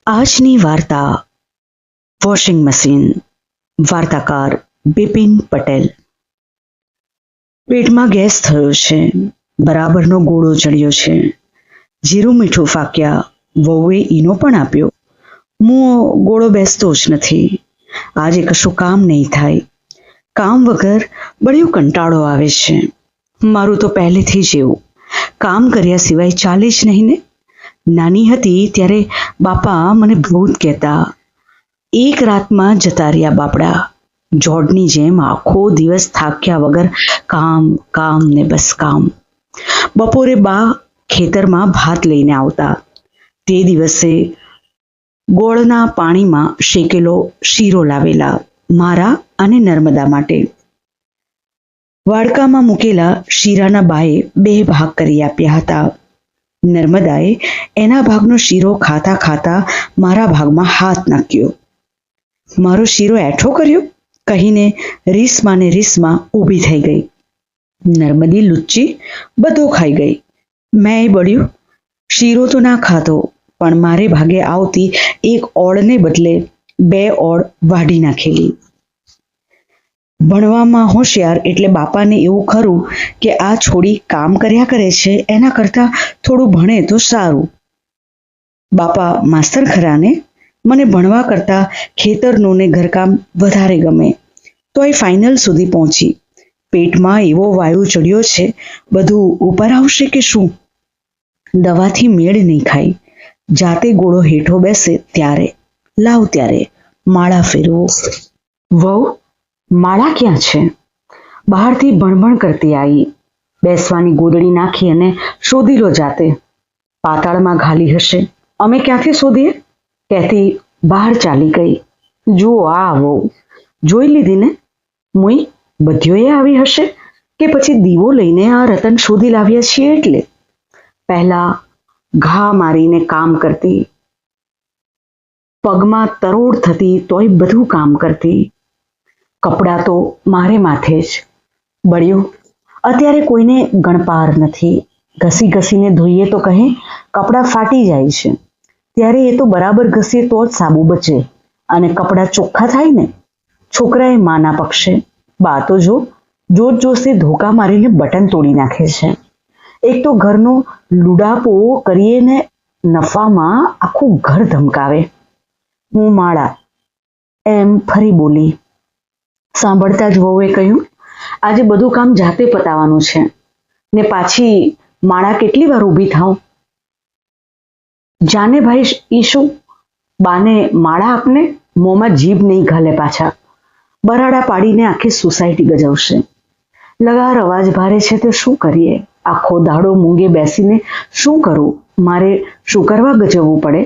આજની વાર્તા washing machine. વાર્તાકાર Bipin Patel. પેટમાં ગેસ થયો છે, બરાબરનો ગોળો ચડ્યો છે. જીરું મીઠું ફાક્યા, વહુએ ઈનો પણ આપ્યો. ગોળો બેસતો જ નથી. આજે કશું કામ નહીં થાય. કામ વગર બળ્યો કંટાળો આવે છે. મારું તો પહેલેથી જ એવું, કામ કર્યા સિવાય ચાલે જ નહીં ને. નાની હતી ત્યારે બાપા મને ભૂત કહેતા. એક રાતમાં જતા રહ્યા બાપડા. જોડની જેમ આખો દિવસ થાક્યા વગર કામ કામ ને બસ કામ. બપોરે બા ખેતરમાં ભાત લઈને આવતા. તે દિવસે ગોળના પાણીમાં શેકેલો શીરો લાવેલા, મારા અને નર્મદા માટે. વાડકામાં મૂકેલા શીરાના બાએ 2 ભાગ કરી આપ્યા હતા. નર્મદાએ એના ભાગનો શીરો ખાતા ખાતા મારા ભાગમાં હાથ નાખ્યો. મારો શીરો એઠો કર્યો કહીને રીસમાં ને રીસમાં ઊભી થઈ ગઈ. નર્મદી લુચ્ચી બધો ખાઈ ગઈ. મેં બળ્યું. શીરો તો ના ખાધો, પણ મારે ભાગે આવતી 1 ઓળને બદલે 2 ઓળ વાઢી નાખેલી. ભણવામાં હોશિયાર એટલે બાપાને એવું ખરું કે આ છોડી કામ કર્યા કરે છે, એના કરતાં થોડું ભણે તો સારું. બાપા માસ્તર ખરાને, મને ભણવા કરતાં ખેતરનું ને ઘરકામ વધારે ગમે. તોય ફાઇનલ સુધી પહોંચી. પેટમાં એવો વાયુ ચડ્યો છે, બધું ઉપર આવશે કે શું? દવાથી મેળ નહીં ખાય. જાતે ગોળો હેઠો બેસે ત્યારે લાવ ત્યારે માળા ફેરવો. વહુ, માળા ક્યાં છે? બહારથી ભણભણ કરતી આવી. બેસવાની ગોદડી નાખી અને શોધી લો જાતે. પાતાળમાં ઘાલી હશે, અમે ક્યાંથી શોધીએ? કહેતી બહાર ચાલી ગઈ. જુઓ આ વહુ, જોઈ લીધી ને? મુઈ બધીઓએ આવી હશે કે પછી દીવો લઈને આ રતન શોધી લાવ્યા છીએ એટલે? પહેલા ઘા મારીને કામ કરતી, પગમાં તરોડ થતી તોય બધું કામ કરતી. કપડાં તો મારે માથે જ. બળ્યું, અત્યારે કોઈને ગણપાર નથી. ઘસી ઘસીને ધોઈએ તો કહે કપડાં ફાટી જાય છે. ત્યારે એ તો બરાબર ઘસીએ તો જ સાબુ બચે અને કપડાં ચોખ્ખા થાય ને. છોકરાએ માના પક્ષે. બા તો જોત જોશે ધોકા મારીને બટન તોડી નાખે છે. એક તો ઘરનો લુડાપો કરીએ ને નફામાં આખું ઘર ધમકાવે. હું માળા એમ ફરી બોલી. સાંભળતા જ વહુએ કહ્યું, આજે બધું કામ જાતે પતાવવાનું છે ને પાછી માળા કેટલી વાર ઊભી થાવ? જાને ભાઈ ઈશુ, બાને માળા આપને. મોંમાં જીભ નહીં ઘાલે પાછા. બરાડા પાડીને આખી સોસાયટી ગજવશે. લગાર અવાજ ભારે છે તો શું કરીએ? આખો દાડો મૂંગે બેસીને શું કરું? મારે શું કરવા ગજવવું પડે?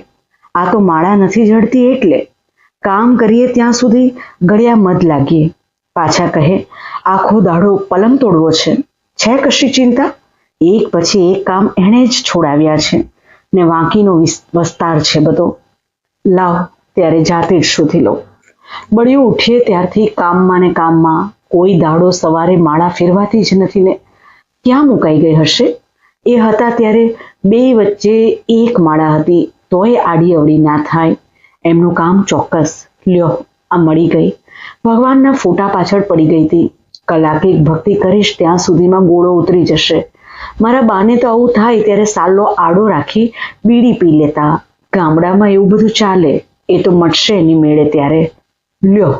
આ તો માળા નથી જડતી એટલે. કામ કરીએ ત્યાં સુધી ગળ્યા મધ લાગીએ. પાછા કહે આખો દાડો પલંગ તોડવો છે. છે કશી ચિંતા? એક પછી એક કામ એણે જ છોડાવ્યા છે ને વાંકીનો વિસ્તાર છે બધો. લાવ ત્યારે જાતે જ શોધી લો. બળિયું ઉઠીએ ત્યારથી કામમાં ને કામમાં. કોઈ દાડો સવારે માળા ફેરવાતી જ નથી ને. ક્યાં મુકાઈ ગઈ હશે? એ હતા ત્યારે 2 વચ્ચે 1 માળા હતી તોય આડી અવડી ના થાય. એમનું કામ ચોક્કસ. લ્યો આ મળી ગઈ. ભગવાનના ફોટા પાછળ પડી ગઈ હતી. કલાકેક ભક્તિ કરીશ ત્યાં સુધીમાં ગોળો ઉતરી જશે. મારા બાને તો આવું થાય ત્યારે સાલો આડો રાખી બીડી પી લેતા. ગામડામાં એવું બધું ચાલે. એ તો મટશે એની મેળે ત્યારે. લ્યો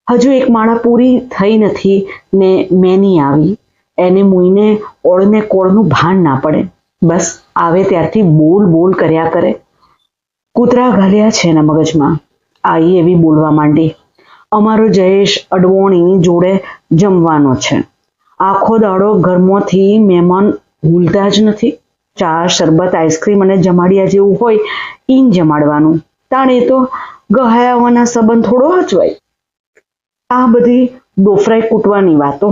હજુ 1 માળા પૂરી થઈ નથી ને મેની આવી. એને મુઈને ઓળને કોળનું ભાન ના પડે. બસ આવે ત્યારથી બોલ બોલ કર્યા કરે. કૂતરા ઘાલ્યા છે એના મગજમાં. આઈ એવી બોલવા માંડી. અમારો જયેશ અડવોણી જોડે જમવાનો છે. આખો દાડો ઘરમાંથી મહેમાન ભૂલતા જ નથી. ચા શરબત આઈસ્ક્રીમ અને જમાડિયા જેવું હોય ઈન જમાડવાનું. તાણે તો ગહાયાવાના સંબંધ થોડો હચવાય. આ બધી ડોફરાઈ કૂટવાની વાતો.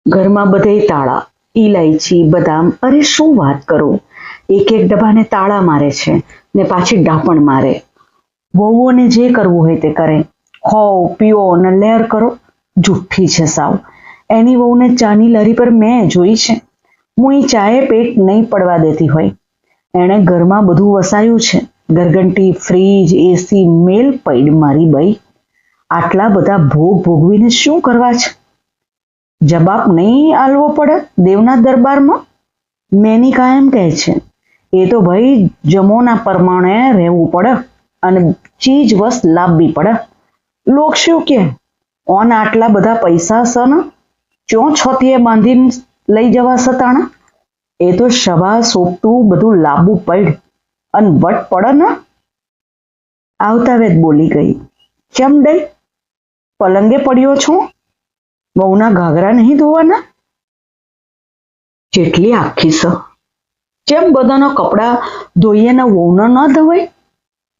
ઘરમાં બધે તાળા, ઇલાયચી, બદામ. અરે શું વાત કરો! 1 ડબ્બાને તાળા મારે છે ને પાછી ડાપણ મારે. વહુઓને જે કરવું હોય તે કરે. ખાઓ પીઓ અને લહેર કરો. જુઠ્ઠી છે સાવ. એની વહુને ચાની લરી પર મેં જોઈ છે. હું ચાએ પેટ નહીં પડવા દેતી હોય. એણે ઘરમાં બધું વસાયું છે. ગરગંટી, ફ્રીજ, એસી મેલ પૈડ મારી બઈ. આટલા બધા ભોગ ભોગવીને શું કરવા છે? જવાબ નહીં આલવો પડે દેવના દરબારમાં? મેની કાયમ કહે છે એ તો ભાઈ જમોના પ્રમાણે રહેવું પડે અને ચીજ વસ્ત લાવવી પડે. લોક શું કે ઓન આટલા બધા પૈસા સન ચો છતીએ બાંધીને લઈ જવા સતાણા? એ તો સભા સોપટું બધું લાવવું પડ અને વટ પડે ને. આવતા વેત બોલી ગઈ, ચમ ડઈ પલંગે પડ્યો છો? વહુના ઘાઘરા નહીં ધોવાના? જેટલી આખી સ જેમ બધાના કપડા ધોઈએ ને વહુના ન ધોવાય?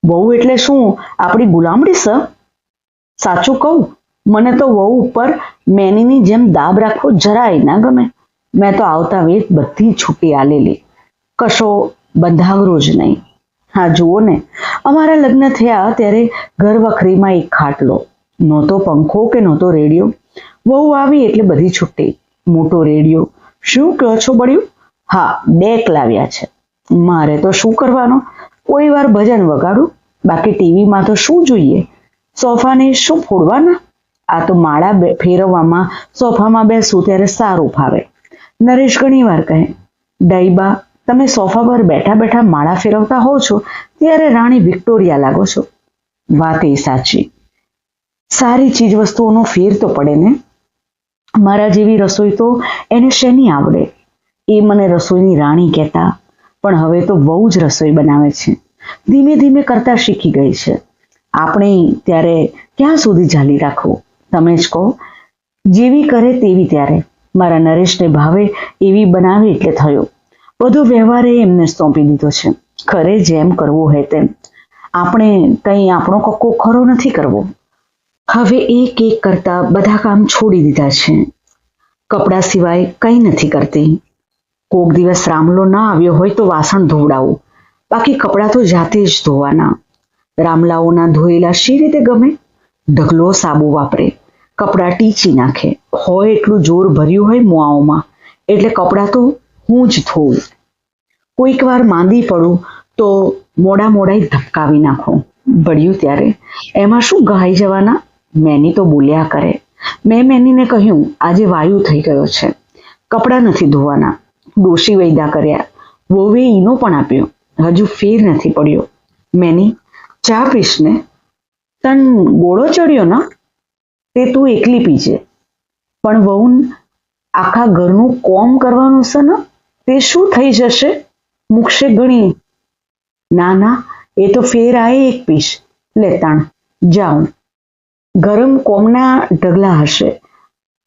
વહુ એટલે શું આપણી ગુલામડી સ? સાચું કહું, મને તો વહુ ઉપર મેનીની જેમ દાબ રાખવો જરાય ના ગમે. મેં તો આવતા વેત બધી છૂટી આલેલી, કશો બંધાવરો જ નહીં. હા જુઓ ને, અમારા લગ્ન થયા ત્યારે ઘર વખરીમાં એક ખાટલો, નહોતો પંખો કે નહોતો રેડિયો. વહુ આવી એટલે બધી છૂટી. મોટો રેડિયો. શું કહો છો બળ્યું? હા, ડેક લાવ્યા છે. મારે તો શું કરવાનો, કોઈ વાર ભજન વગાડું, બાકી ટીવીમાં તો શું જોઈએ? સોફાને શું ફોડવાના? આ તો માળા ફેરવવામાં સોફામાં બેસું ત્યારે સારું ફાવે. નરેશ ઘણી વાર કહે, ડાઈબા તમે સોફા પર બેઠા બેઠા માળા ફેરવતા હો છો ત્યારે રાણી વિક્ટોરિયા લાગો છો. વાત એ સાચી. સારી ચીજ વસ્તુઓનો ફેર તો પડે ને. મારા જેવી રસોઈ તો એને શેની આવડે? એ મને રસોઈની રાણી કહેતા, પણ હવે તો બહુ જ રસોઈ બનાવે છે. ધીમે ધીમે કરતા શીખી ગઈ છે. આપણે ત્યારે ક્યાં સુધી ઝાલી રાખવું? તમે જ કહો. જેવી કરે તેવી ત્યારે. મારા નરેશને ભાવે એવી બનાવી એટલે થયો. બધો વ્યવહારે એમને સોંપી દીધો છે. ખરે જેમ કરવું હોય તેમ. આપણે કંઈ આપણો કક્કો ખરો નથી કરવો. હવે એક એક કરતા બધા કામ છોડી દીધા છે. કપડા સિવાય કંઈ નથી કરતી. કોક દિવસ રામલો ના આવ્યો હોય તો વાસણ ધોવડાવું, બાકી કપડાં તો જાતે જ ધોવાના. રામલાઓના ધોયેલા શી રીતે ગમે? ઢગલો સાબુ વાપરે, કપડાં ટીચી નાખે. હોય એટલું જોર ભર્યું હોય મુઆઓમાં એટલે કપડાં તો હું જ ધોઉં. કોઈક વાર માંદી પડું તો મોડા ધબકાવી નાખું. બળ્યું ત્યારે એમાં શું ગહાઈ જવાના? મેની તો બોલ્યા કરે. મેં મેનીને કહ્યું, આજે વાયુ થઈ ગયો છે, કપડાં નથી ધોવાના. ડોશી વૈદા કર્યા. વહુએ ઈનો પણ આપ્યો. હજુ ફેર નથી પડ્યો. મેની ચા પીશ ને? તન ગોળો ચડ્યો ના? તે તું એકલી પીજે. પણ વહુ આખા ઘરનું કોમ કરવાનું છે ને, તે શું થઈ જશે? મૂકશે ગણી. ના ના, એ તો ફેર આએ એક પીશ. લેતાણ જાઉં. ગરમ કોમના ઢગલા હશે.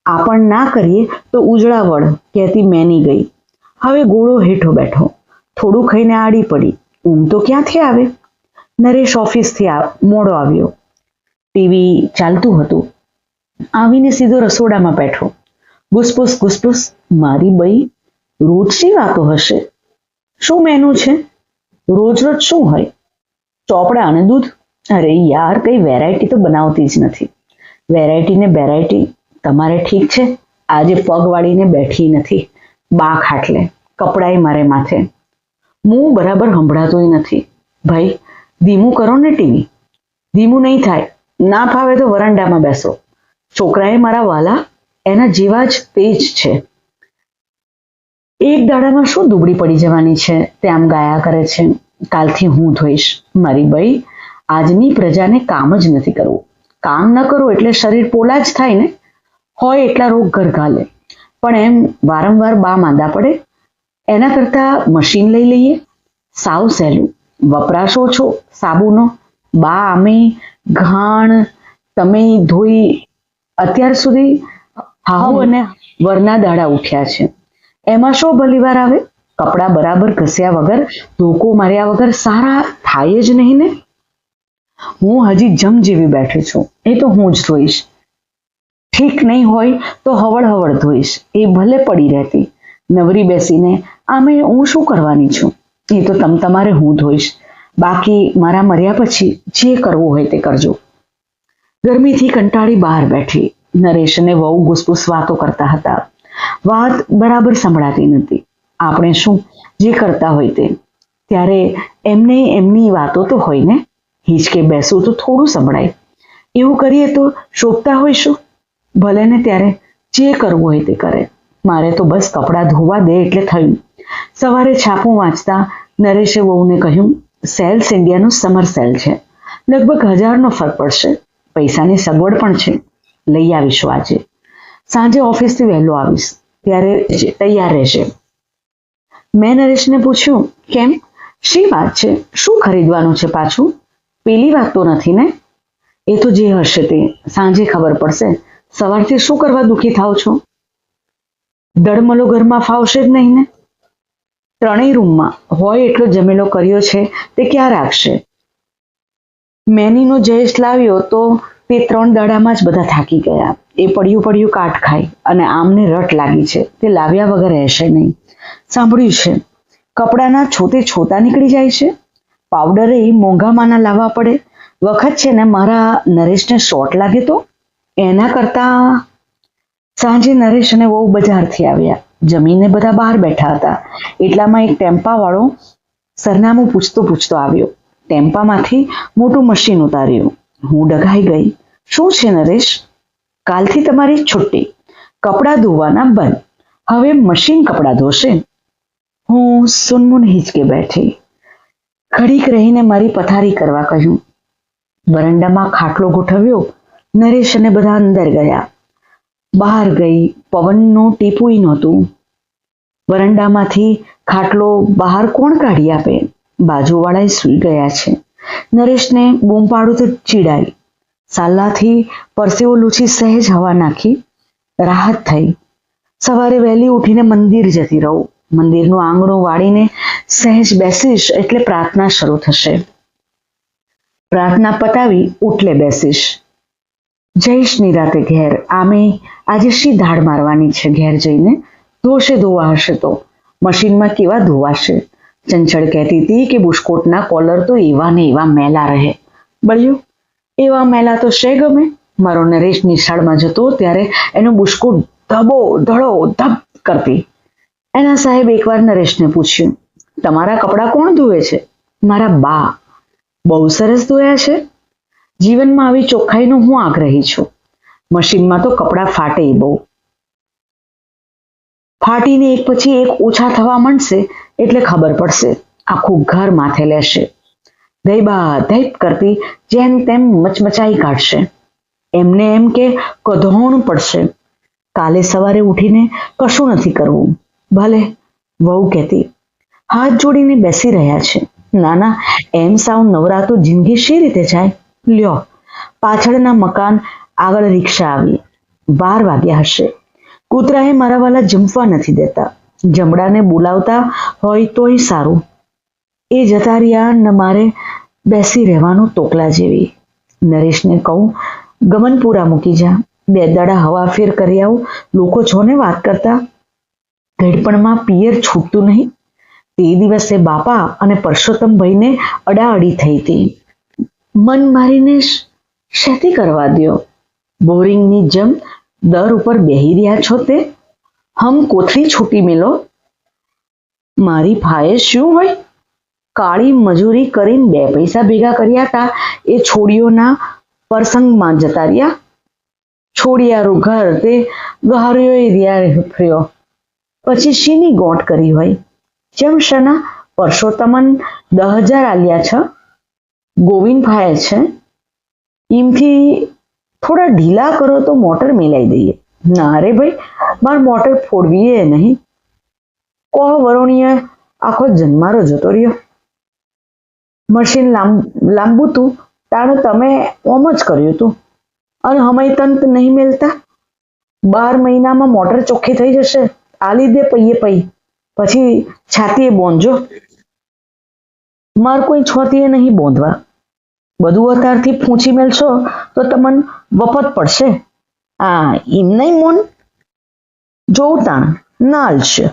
આપણ ના કરીએ તો ઉજળાવળ કહેતી મેની ગઈ. હવે ગોળો હેઠો બેઠો. થોડું ખાઈને આડી પડી. ઊંઘ તો ક્યાંથી આવે? નરેશ ઓફિસથી મોડો આવ્યો. ટીવી ચાલતું હતું. આવીને સીધો રસોડામાં બેઠો. ગુસપુસ ગુસપુસ. મારી બઈ રોજની વાતો હશે. શું મેનુ છે? રોજ રોજ શું હોય? ચોપડા અને દૂધ. અરે યાર, કઈ વેરાયટી તો બનાવતી જ નથી. વેરાયટી ને વેરાયટી તમારે ઠીક છે. આજે પગ વાળીને બેઠી નથી. બા ખાટલે, કપડાય મારે માથે. હું બરાબર સંભળાતોય નથી. ભાઈ ધીમું કરો ને ટીવી. ધીમું નહીં થાય. ના ફાવે તો વરાંડામાં બેસો. છોકરાએ મારા વાલા એના જેવા જ તેજ છે. એક દાડામાં શું દુબળી પડી જવાની છે તે આમ ગાયા કરે છે. કાલથી હું ધોઈશ. મારી બઈ આજની પ્રજાને કામ જ નથી કરવું. કામ ન કરો એટલે શરીર પોલા જ થાય ને. હોય એટલા રોગ ઘર ઘાલે. પણ એમ વારંવાર બા માંદા પડે એના કરતા મશીન લઈ લઈએ. સાવ સહેલું. વપરાશ ઓછો સાબુનો. બા આમે ઘાણ તમે ધોઈ. અત્યાર સુધી હાહુ અને વરના દાડા ઉઠ્યા છે. એમાં શો ભલીવાર આવે? કપડાં બરાબર ઘસ્યા વગર, ધોકો માર્યા વગર સારા થાય જ નહીં ને. હું હજી જમ જેવી બેઠી છું. એ તો હું જ ધોઈશ. ઠીક નહીં હોય તો હવળ ધોઈશ. એ ભલે પડી રહેતી. નવરી બેસીને આમે હું શું કરવાની છું? એ તો તમારે હું ધોઈશ. બાકી મારા મર્યા પછી જે કરવું હોય તે કરજો. ગરમીથી કંટાળી બહાર બેઠી. નરેશ અને વહુ ગુસપુસ વાતો કરતા હતા. વાત બરાબર સંભળાતી નથી. આપણે શું જે કરતા હોય તે. ત્યારે એમને એમની વાતો તો હોય ને, હિંચકે બેસવું તો થોડું સંભળાય. એવું કરીએ તો શોભતા હોઈશું. ભલે ને ત્યારે જે કરવું હોય તે કરે, મારે તો બસ કપડાં ધોવા દે એટલે થયું. સવારે છાપું વાંચતા નરેશે વહુને કહ્યું, સેલ્સ ઇન્ડિયાનો સમર સેલ છે, લગભગ 1000નો ફરક પડશે, પૈસાની સગવડ પણ છે, લઈ આવીશું આજે. સાંજે ઓફિસથી વહેલો આવીશ, ત્યારે તૈયાર રહેશે. મેં નરેશને પૂછ્યું, કેમ, શી વાત છે, શું ખરીદવાનું છે પાછું? પેલી વાત તો નથી ને? એ તો જે હશે તે સાંજે ખબર પડશે. સવારથી શું કરવા દુઃખી થાવ છો? દળમલો ઘરમાં ફાવશે જ નહીં ને? 3 રૂમમાં હોય એટલો જમેલો કર્યો છે તે ક્યાં રાખશે? મેનીનો જયેશ લાવ્યો તો તે 3 દાડામાં જ બધા થાકી ગયા. એ પડ્યું પડ્યું કાટ ખાય અને આમને રટ લાગી છે, તે લાવ્યા વગર રહેશે નહીં. સાંભળ્યું છે કપડાના છોતે છોતા નીકળી જાય છે, પાવડરે મોંઘામાંના લાવવા પડે. વખત છે ને મારા નરેશને શોર્ટ લાગે તો એના કરતા. સાંજે નરેશ અને વહુ બજારથી આવ્યા. જમીને બધા બહાર બેઠા હતા. એટલામાં એક ટેમ્પાવાળો સરનામું પૂછતો પૂછતો આવ્યો. ટેમ્પામાંથી મોટું મશીન ઉતાર્યું. હું ડઘાઈ ગઈ. શું છે નરેશ? કાલથી તમારી છુટ્ટી, કપડાં ધોવાના બંધ, હવે મશીન કપડાં ધોશે. હું સુનમુન હિંચકે બેઠી. ઘડીક રહીને મારી પથારી કરવા કહ્યું. વરંડામાં ખાટલો ગોઠવ્યો. નરેશ અને બધા અંદર ગયા. બહાર ગઈ, પવનનું ટીપું નહોતું. વરંડામાંથી ખાટલો બહાર કોણ કાઢી આપે? બાજુવાળા સૂઈ ગયા છે. નરેશને બૂમ પાડું તો ચીડાઈ. સાલ્લાથી પરસેવો લૂછી સહેજ હવા નાખી. રાહત થઈ. સવારે વહેલી ઉઠીને મંદિર જતી રહું. મંદિરનું આંગણું વાળીને સહેજ બેસીશ એટલે પ્રાર્થના શરૂ થશે. પ્રાર્થના પતાવી ઉટલે બેસીશ. જઈશ નિરાતે ઘેર. આમે આજે શી ધાડ મારવાની છે? ઘેર જઈને ધોશે, ધોવા હશે તો મશીનમાં કેવા ધોવાશે? ચંચળ કહેતી હતી કે બુશકોટના કોલર તો એવા ને એવા મેલા રહે. બળ્યું, એવા મેલા તો શે ગમે. મારો નરેશ નિશાળમાં જતો ત્યારે એનો બુશકોટ ધબો ધડો ધબ કરતી. એના સાહેબ એકવાર નરેશને પૂછ્યું, તમારા કપડાં કોણ ધોવે છે? મારા બા. બહુ સરસ ધોયા છે. જીવનમાં આવી ચોખ્ખાઈનો હું આગ્રહી છું. મશીનમાં તો કપડાં ફાટે બહુ. ફાટીને એક પછી એક ઓછા થવા માંડશે એટલે ખબર પડશે. આખું ઘર માથે લેશે. ધૈબા ધૈપ કરતી જેમ તેમ મચમચાઈ કાઢશે. એમને એમ કે કધોણ પડશે. કાલે સવારે ઉઠીને કશું નથી કરવું. ભલે, વહુ કહેતી. હાથ જોડીને બેસી રહ્યા છે. નાના, એમ સાવ નવરાતો જિંદગી શી રીતે જાય? લ્યો, પાછળના મકાન આગળ રિક્ષા આવી. 12 વાગ્યા હશે. કૂતરાએ મારા વાલા જમવા નથી દેતા. જમડાને બોલાવતા હોય તોય સારું. એ જતા રહ્યા ન મારે બેસી રહેવાનું તોકલા જેવી. નરેશને કહું, ગમનપુરા મૂકી જા, 2 દાડા હવા ફેર કરી આવું. લોકો જોને વાત કરતા. ઘડપણમાં પિયર છૂટતું નહીં. તે દિવસે બાપા અને પરસોત્તમભાઈને અડાઅડી થઈ હતી. મન મારીને શેતી કરવા દ્યો. બોરિંગની જેમ દર ઉપર બેહી રહ્યા છો તે હમ કોથળી છૂટી મેલો. મારી ફાયે શું હોય? કાળી મજૂરી કરીને 2 પૈસા ભેગા કર્યા હતા. એ છોડીઓના પ્રસંગમાં જતા રહ્યા. છોડિયારું ઘર તે ગહાર્યો રહ્યા ફર્યો. પછી શીની ગોઠ કરી હોય? જેમ શના પરસોત્તમન 10,000 આલ્યા છે. ગોવિંદ ફાયે છે. એમથી થોડા ઢીલા કરો તો મોટર મિલાઈ દઈએ. ના રે ભાઈ, મારે મોટર ફોડવી એ નહીં. કોહ વરોણીએ આખો જન્મારો જતો રહ્યો. મશીન લાંબુ તું તાણે તમે ઓમ જ કર્યું તું અને હમય તંત નહીં મેલતા. 12 મહિનામાં મોટર ચોખ્ખી થઈ જશે. આલી દે પૈયે પૈ, પછી છાતીએ બોંધજો. માર કોઈ છોતીએ નહીં બોંધવા. બધું અત્યારથી પૂંછી મેલશો તો તમને વફત પડશે. આ એમ નહીં મોન જોઉં તાણ નાલશે.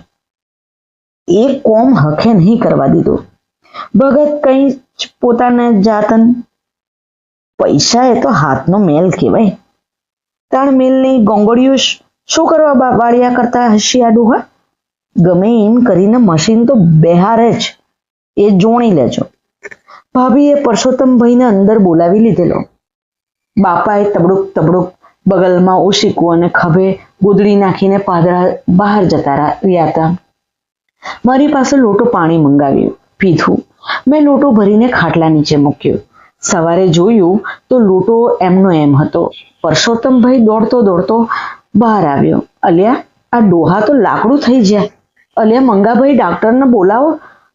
એક કોમ હખે નહીં કરવા દીધું. ભગત કઈ જ પોતાને જાતન. પૈસા એ તો હાથનો મેલ કહેવાય. તાણ મેલની ગોંગળીઓ શું કરવા વાળ્યા કરતા હશી આડું? હા, ગમે એમ કરીને મશીન તો બેહારે જ. એ જોણી લેજો. ભાભીએ પરસોત્તમભાઈને અંદર બોલાવી લીધેલો. બાપાએ તબડુક તબડુક બગલમાં ઓશીકું અને ખભે ગોદડી નાખીને પાદરા બહાર જતા રહ્યા હતા. મારી પાસે લોટો પાણી મંગાવ્યું, પીધું. મેં લોટો ભરીને ખાટલા નીચે મૂક્યો. સવારે જોયું તો લોટો એમનો એમ હતો. પરસોત્તમભાઈ દોડતો દોડતો બહાર આવ્યો. અલ્યા, આ ડોહા તો લાકડું થઈ ગયા. અલ્યા મંગાભાઈ, ડાક્ટરને બોલાવો.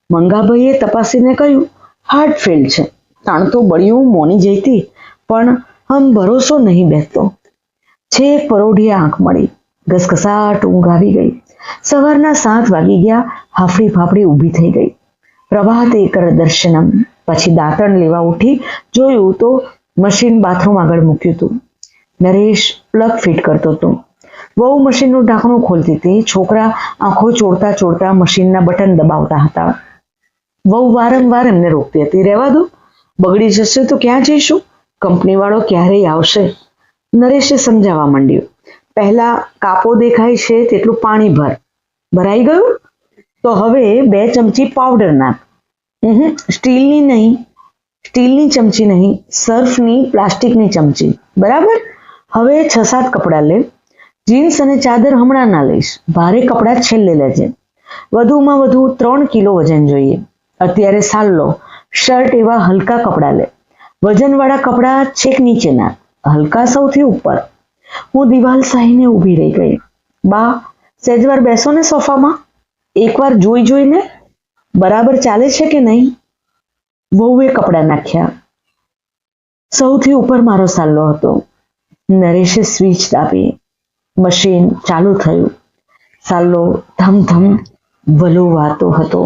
મંગાભાઈએ તપાસીને કહ્યું, હાર્ટ ફેલ છે. તાણ તો બળિયું મોની જઈતી, પણ હમ ભરોસો નહીં બેસતો. છેક પરોઢીએ આંખ મળી. ઘસઘસાટ ઊંઘ આવી ગઈ. સવારના 7 વાગી ગયા. હાફડી ફાફડી ઊભી થઈ ગઈ. પ્રભાતે કર દર્શનમ. પછી દાંતણ લેવા ઉઠી. જોયું તો મશીન બાથરૂમ આગળ મૂક્યું હતું. નરેશ પ્લગ ફિટ કરતો હતો. વહુ મશીનનું ઢાંકણું ખોલતી હતી. છોકરા આંખો ચોડતા ચોડતા મશીનના બટન દબાવતા હતા. વહુ વારંવાર એમને રોકતી હતી, રહેવા દો, બગડી જશે તો ક્યાં જઈશું, કંપનીવાળો ક્યારેય આવશે. નરેશે સમજાવવા માંડ્યું, પહેલા કાપો દેખાય છે તેટલું પાણી ભર. ભરાઈ ગયું? તો હવે 2 ચમચી પાવડર નાખ. સ્ટીલની નહીં, સ્ટીલની ચમચી નહીં, સર્ફની પ્લાસ્ટિકની ચમચી. બરાબર? હવે 6-7 કપડાં લે. જીન્સ અને ચાદર હમણાં ના લઈશ, ભારે કપડાં છેલ્લે લેજે. વધુમાં વધુ 3 કિલો વજન જોઈએ. અત્યારે સાલ્લો, શર્ટ એવા હલકા કપડાં લે. વજનવાળા કપડાં છેક નીચે નાખ, હલકા સૌથી ઉપર. હું દિવાલ સાહીને ઊભી રહી ગઈ. બા, સહેજવાર બેસો ને સોફામાં. એકવાર જોઈને બરાબર ચાલે છે કે નહીં. વહુએ કપડાં નાખ્યા. સૌથી ઉપર મારો સાલ્લો હતો. નરેશે સ્વિચ દાબી. મશીન ચાલુ થયું. સાલ્લો ધમ ધમ વલોવાતો હતો.